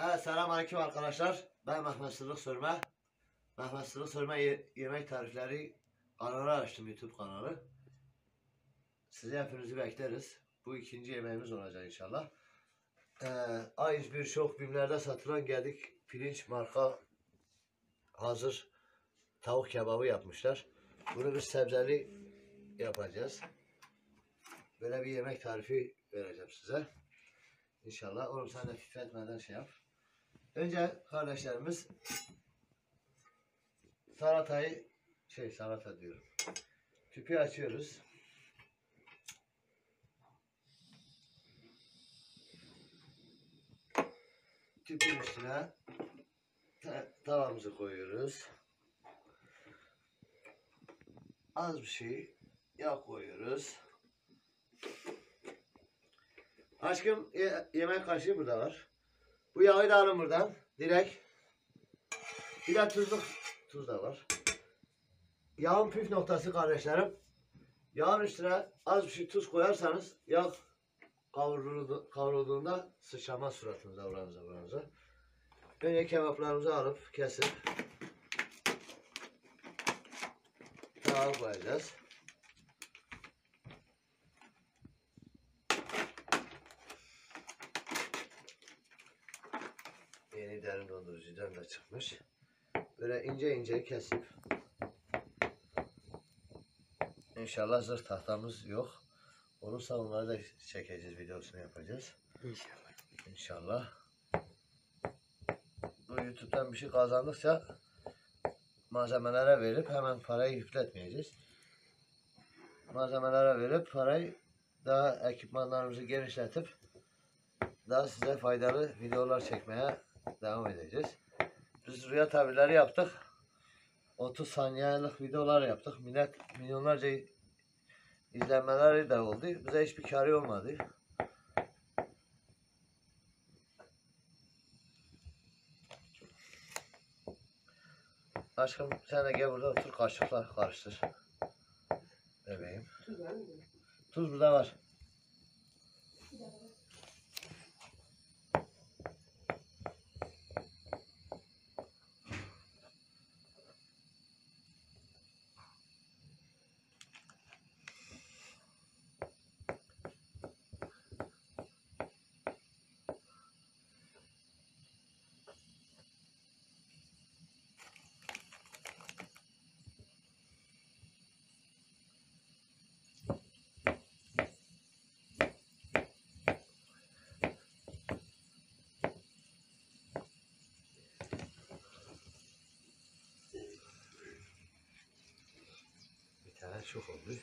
Evet, selamünaleyküm arkadaşlar. Ben Mehmet Sırlık Sörme. Mehmet Sırlık Sörme yemek tarifleri kanalı açtım, YouTube kanalı. Sizi hepinizi bekleriz. Bu ikinci yemeğimiz olacak inşallah. A101 Şok BİM'lerde satılan geldik pirinç marka hazır tavuk kebabı yapmışlar. Bunu biz sebzeli yapacağız. Böyle bir yemek tarifi vereceğim size. İnşallah. Oğlum sen de titretmeden şey yap. Önce kardeşlerimiz salatayı salata diyorum. Tüpü açıyoruz. Tüpün üstüne tavamızı koyuyoruz. Az bir şey yağ koyuyoruz. Aşkım yemek kaşığı burada var. Bu yağı da alın buradan. Direkt. Bir de tuz da var. Yağın püf noktası kardeşlerim. Yağın üstüne az bir şey tuz koyarsanız yağ kavrulduğunda sıçramaz suratınıza, buranıza. Önce kebaplarımızı alıp kesip tavaya koyacağız. Yeni derin dondurucudan da çıkmış. Böyle ince ince kesip İnşallah zırh tahtamız yok. Olursa onları da çekeceğiz, videosunu yapacağız. İnşallah. Bu YouTube'dan bir şey kazandıkça malzemelere verip hemen parayı yükletmeyeceğiz. Malzemelere verip parayı daha ekipmanlarımızı genişletip daha size faydalı videolar çekmeye devam edeceğiz. Biz rüya tabirleri yaptık. 30 saniyelik videolar yaptık. Milyonlarca izlenmeleri de oldu. Bize hiçbir kârı olmadı. Aşkım sen de gel burada otur, kaşıkla karıştır. Bebeğim. Tuz burada var. Bir tane çok oldu.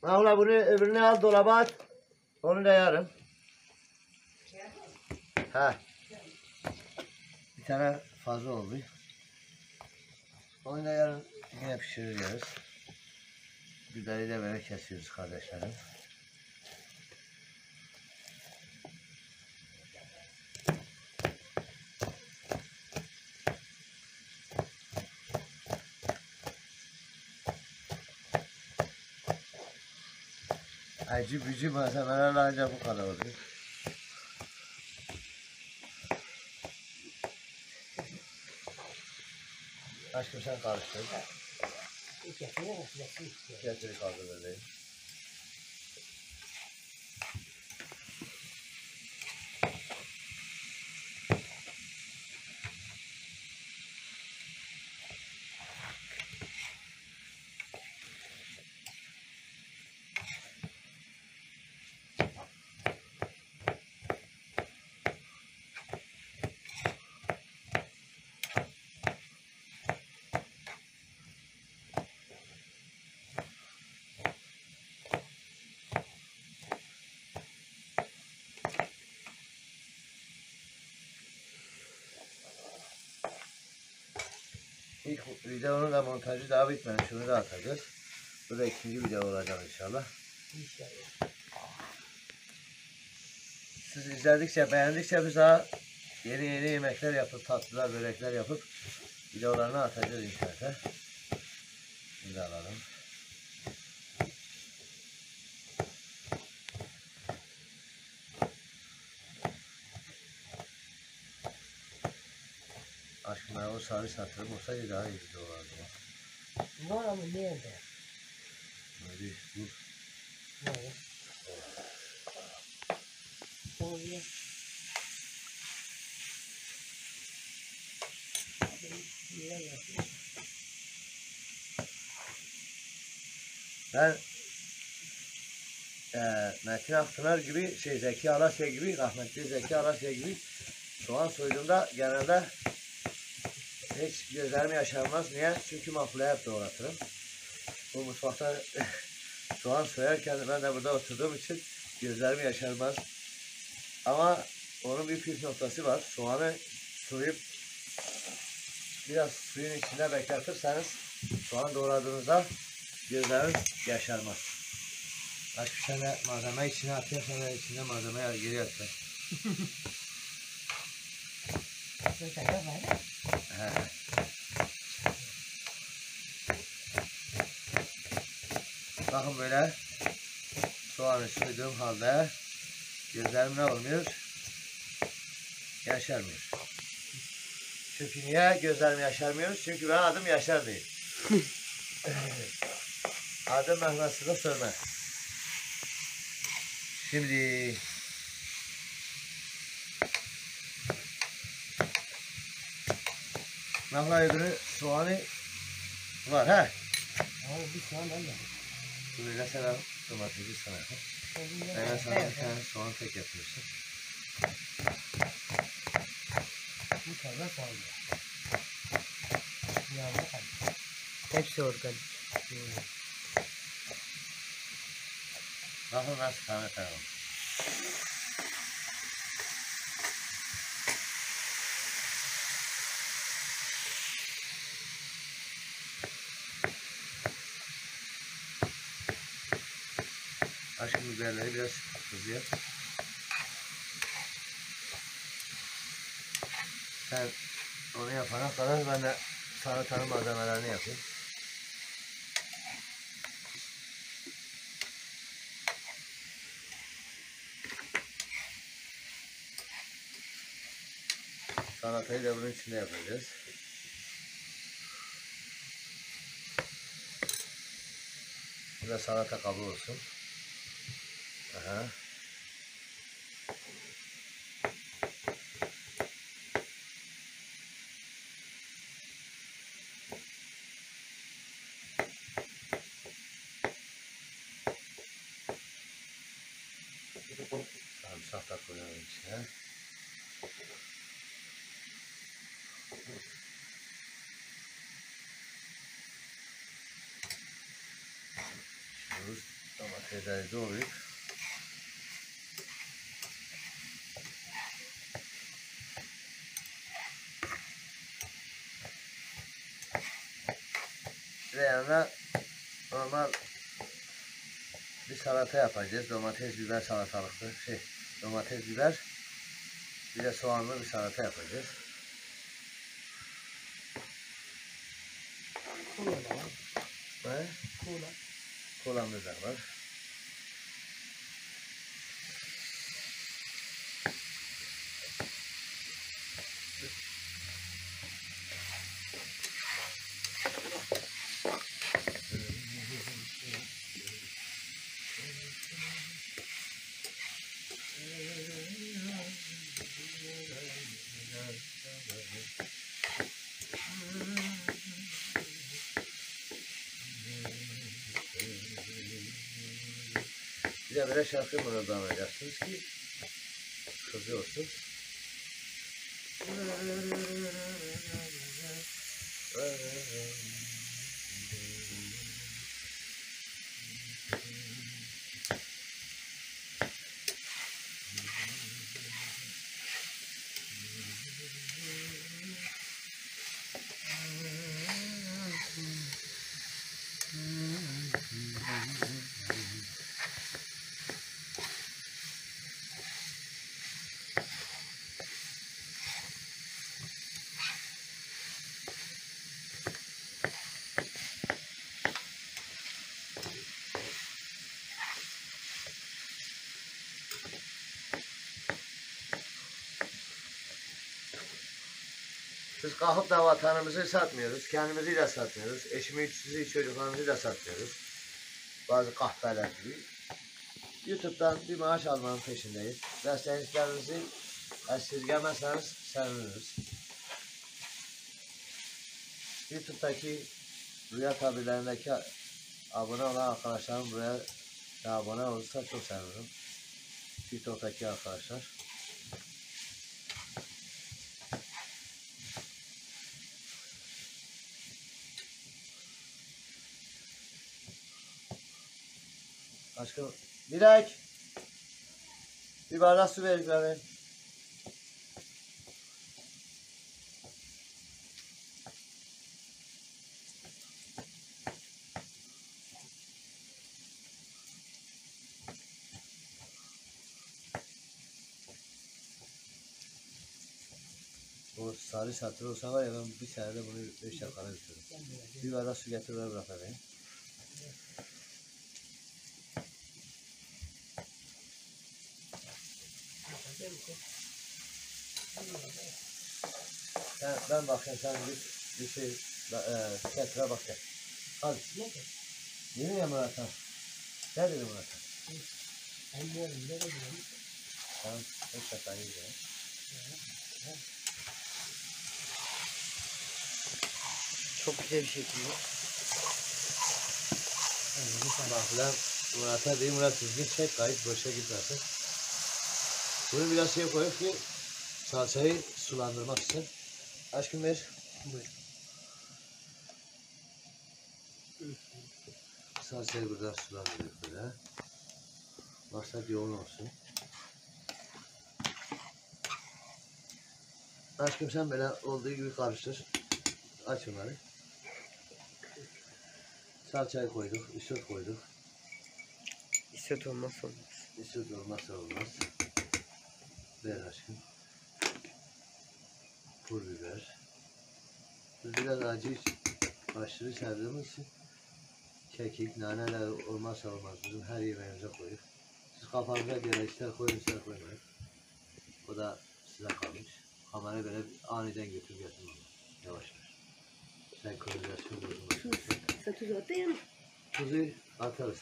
Mağla bunu öbürünü al, dolaba at. Onu da yarın. Ha. Bir tane fazla oldu. Onu da yarın yine pişireceğiz. Biberi de böyle kesiyoruz kardeşlerim. Acı bücü malzemelerle ancak bu kadar oluyor. Aşkım sen karıştır. Getir kaldır bebeğim. İlk videonun da montajı daha bitmedi. Şunu da atacağız. Bu da ikinci video olacak inşallah. Siz izledikçe, beğendikçe biz daha yeni yemekler yapıp, tatlılar, börekler yapıp videolarını atacağız internete. Şimdi alalım. Aşkım ben o sarı satırım olsaydı daha iyi doğrardı. Var ama nerede? Hadi vur. Nerede? Oraya. Ben Metin Akpınar gibi, Zeki Alasya gibi, rahmetli Zeki Alasya gibi soğan soyduğumda genelde hiç gözlerim yaşarmaz. Niye? Çünkü makbule hep doğratırım. Bu mutfakta soğan soyarken ben de burada oturduğum için gözlerim yaşarmaz. Ama onun bir püf noktası var. Soğanı soyup biraz suyun içinde bekletirseniz soğan doğradığınızda gözlerin yaşarmaz. Başka bir tane malzeme içine atıyorsan da içinde malzeme geri atıyor. Bakın böyle soğanı soyduğum halde gözlerim ne olmuyor? Yaşarmıyor. Çünkü niye gözlerim yaşarmıyor? Çünkü ben adım Yaşar değil. Adım Mehmet Sıdık Sörme. Şimdi Nahla öbürü soğanı var ha. Abi bir soğan ben de. Böyle sana domatesi sana yapayım. Ben sana bir tane soğan tek yapıyorsun. Bu tarzda soğan. Yağına kaldı. Hepsi organik. Bakın nasıl tane tane olmuş. Aşkım biberleri biraz kızıyor. Sen onu yapana kadar ben de salatanın malzemelerini yapayım. Salatayı da bunun içinde yapacağız. Bu da salata kabı olsun. Aha. Sarımsak da koyalım içine. Şimdi domatesleri doğrayıp ve yanına normal bir salata yapacağız. Domates biber salatalıklı domates biber bir de soğanlı bir salata yapacağız. Kola da var. Ve Kola. kolamız da var. Bir de böyle şarkı mırıldanacaksınız ki hızlı olsun. Biz kalkıp da vatanımızı satmıyoruz. Kendimizi de satmıyoruz. Eşimizi, çocuklarımızı da satmıyoruz. Bazı kahpeler gibi. YouTube'dan bir maaş almanın peşindeyiz. Desteklerinizi esirgemezseniz seviniriz. YouTube'daki Rüya tabirlerindeki abone olan arkadaşlarım buraya da abone olursa çok sevinirim. TikTok'taki arkadaşlar. Aşkım, Dilek. Bir bardak su ver bana. O sarı satır olsa var ya ben bir senede bunu 5 dakikada bitiririm. Bir bardak su getir ver bırak beni. Ben bakayım sen bir şey getire bak gel. Hadi. Yeni ya Murat Han. Ne dedi Murat Han? Tamam. 5 dakikayı izle. Çok güzel bir şekilde. Bak lan Murat'a diyeyim Murat düzgün çek kayıt boşa gitmesin. Bunu biraz şey koyup ki salçayı sulandırmak için. Aşkım ver. Buyur. Salçayı buradan sulandırıyoruz böyle. Maksat yoğun olsun. Aşkım sen böyle olduğu gibi karıştır. Aç onları. Salçayı koyduk, isot koyduk. İsot olmazsa olmaz. İsot olmazsa olmaz. Ver aşkım. Pul biber. Biz biraz acı aşırı sevdiğimiz için kekik, naneler olmazsa olmaz. Bizim her yemeğimize koyup. Siz kafanıza göre ister koyun ister koymayın. O da size kalmış. Kamerayı böyle aniden götür getirme. Yavaş yavaş. Sen koyacaksın bozulmasın. Tuz atayım mı? Tuzu atarız.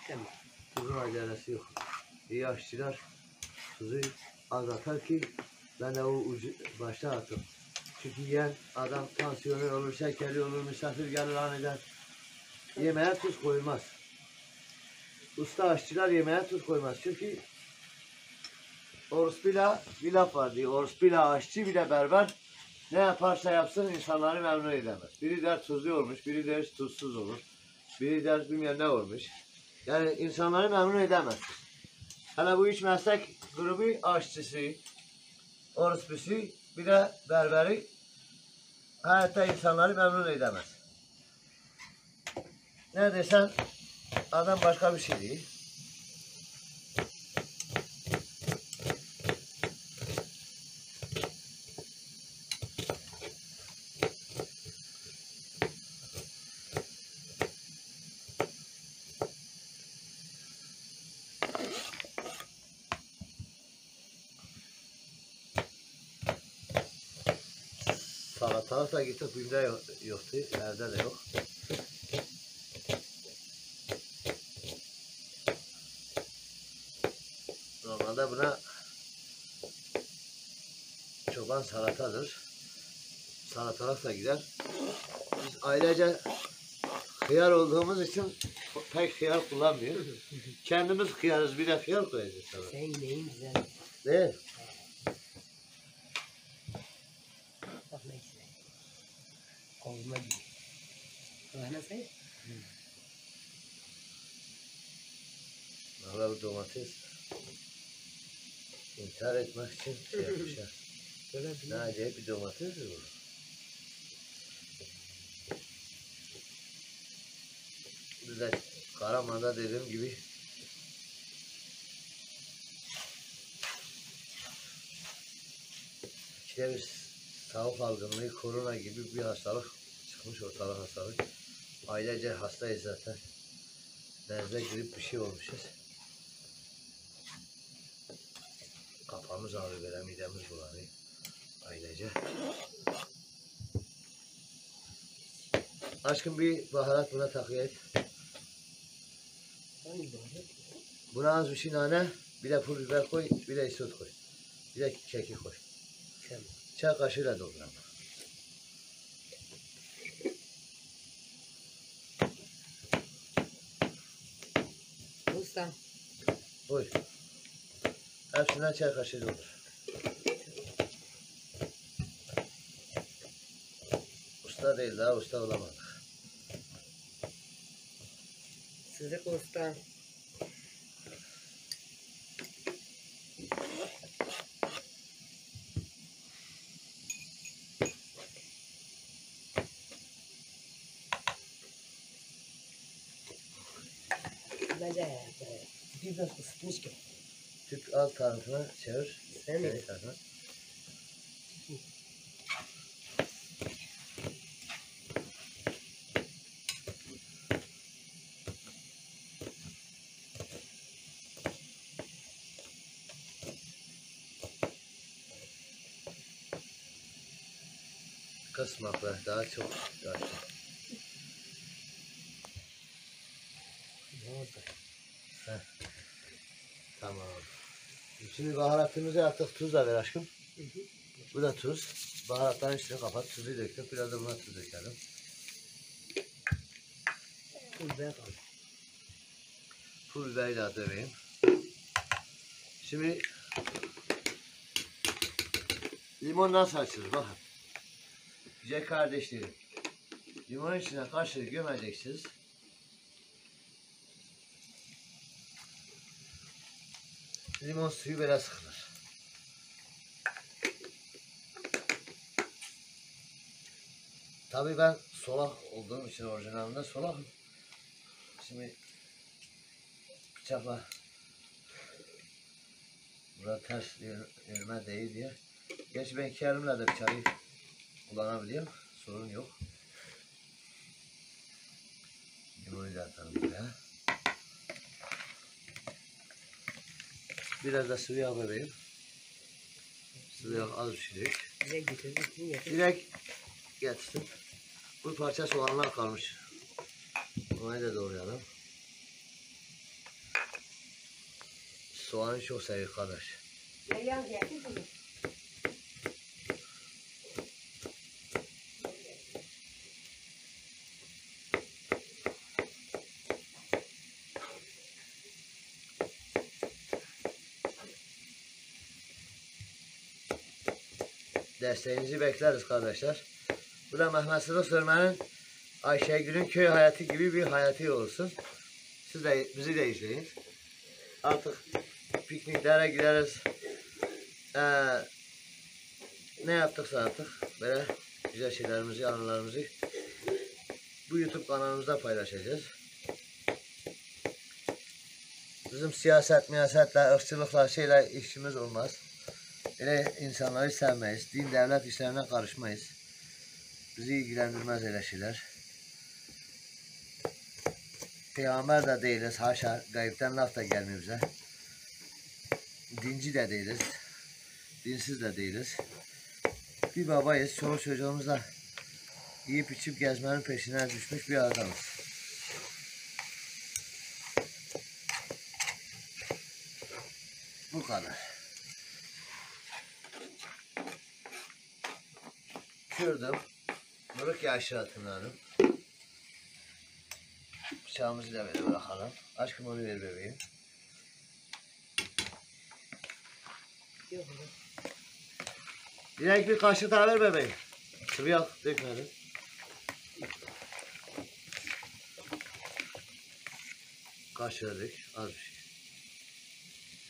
Tamam. Tuzun acelesi yok. İyi aşçılar tuzu az atar ki ben de o ucu başta attım. Çünkü yiyen adam tansiyonu olur, şekeri olur, misafir gelir aniden. Yemeğe tuz koyulmaz. Usta aşçılar yemeğe tuz koymaz. Çünkü orospuyla bir laf var diyor. Orospuyla aşçı bile berber ne yaparsa yapsın insanları memnun edemez. Biri der tuzlu olmuş, biri der tuzsuz olur. Biri der bilmem ne olmuş. Yani insanları memnun edemez. Hele bu üç meslek grubu aşçısı, orospusu, bir de berberi hayatta insanları memnun edemez. Ne desen adam başka bir şey değil. Salatalık da gittik bugün de yoktu, evde de yok. Normalde buna çoban salatadır. Salatalık da gider. Biz ailece hıyar olduğumuz için pek hıyar kullanmıyoruz. Kendimiz hıyarız, bir de hıyar koyacağız sana. Sen neyin güzel. Değil. Bak neyse. Kovma gibi. Kulağına say. Valla bu domates intihar etmek için şey yapmışlar. Böyle Ne acayip bir domates bu. Biz de Karaman'da dediğim gibi içine bir tavuk algınlığı, korona gibi bir hastalık çıkmış, ortalık hastalık. Ailece hastayız zaten. Nezle grip bir şey olmuşuz. Kafamız ağrıyor, böyle midemiz bulanıyor. Ailece. Aşkım bir baharat buna takviye et. Hangi baharat? Buna az bir şey nane, bir de pul biber koy, bir de isot koy. Bir de kekik koy. Tamam. Çay kaşığıyla doldur ama. Ustam. Koy. Hepsinden çay kaşığı doldur. Usta değil, daha usta olamadık. Sıdık usta. Bence biraz ısıtmış ki. Tüp alt tarafına çevir. Sen mi? Evet, tarafına. Kısmakla daha çok açtım. Ne oldu? Tamam. Şimdi baharatımızı attık. Tuz da ver aşkım. Bu da tuz. Baharatların üstüne kapat. Tuzu döktük. Biraz da buna tuz dökelim. Pul biber kaldı. Pul biberi de döveyim. Şimdi limon nasıl açılır bakın. Güzel kardeşlerim. Limonun içine kaşığı gömeceksiniz. Limon suyu böyle sıkılır. Tabii ben solak olduğum için orijinalinde solakım. Şimdi bıçakla burada ters yerime değil diye. Gerçi ben iki elimle de bıçağı kullanabiliyorum. Sorun yok. Limonu da atalım buraya. Biraz da sıvı yağ bebeğim. Sıvı yağ az bir şey. Direkt getirdim. Kim getirdi? Direkt getirsin. Bu parça soğanlar kalmış. Onu da doğrayalım. Soğanı çok seviyor kardeş. Yan getirdim. Desteğinizi bekleriz kardeşler. Bu da Mehmet Sıdık Sörmen'in Ayşegül'ün köy hayatı gibi bir hayatı olsun. Siz de bizi de izleyin. Artık pikniklere gideriz. Ne yaptıksa artık böyle güzel şeylerimizi, anılarımızı bu YouTube kanalımızda paylaşacağız. Bizim siyasetle, ırkçılıkla şeyle işimiz olmaz. Öyle insanları sevmeyiz. Din, devlet işlerine karışmayız. Bizi ilgilendirmez öyle şeyler. Peygamber de değiliz. Haşa, gayipten laf da gelmiyor bize. Dinci de değiliz. Dinsiz de değiliz. Bir babayız. Çoluk çocuğumuzla yiyip içip gezmenin peşine düşmüş bir adamız. Bu kadar. Kürdüm. Mırık yaşı atınlarım. Bıçağımızı da böyle bırakalım. Aşkım onu ver bebeğim. Yok. Direkt bir kaşık daha ver bebeğim. Sıvı yağ dökmedim. Kaşığı dök. Az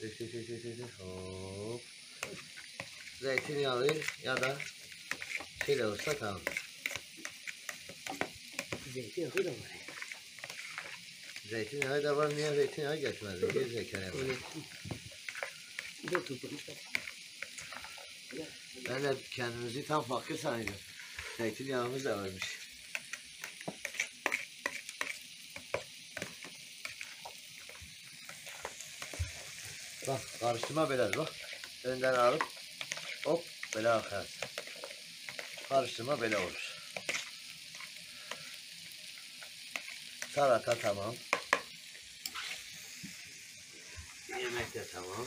bir şey. Dök. Hop. Zeytinyağlı ya da şeyle olsa tamam. Zeytin yağı da var. Zeytinyağı da var. Niye zeytinyağı geçmedi? Bir zekâya var. Bir de tutmuş. Ben de kendimizi tam fakir sanıyorum. Zeytinyağımız da varmış. Bak karıştırma böyle bak. Önden alıp hop böyle akar. Karıştırma böyle olur. Salata tamam. Yemek de tamam.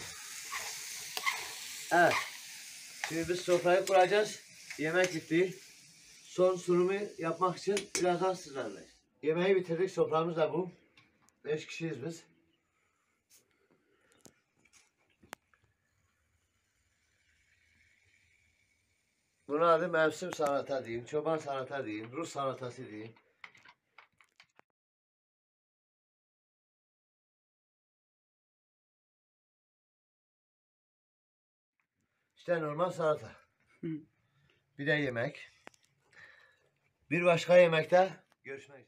Evet. Şimdi biz sofrayı kuracağız. Yemek bitti. Son sunumu yapmak için birazdan sizlerleyiz. Yemeği bitirdik. Soframız da bu. 5 kişiyiz biz. Buna adı mevsim salata diyeyim, çoban salata diyeyim, Rus salatası diyeyim. İşte normal salata. Hı. Bir de yemek. Bir başka yemekte görüşmek üzere.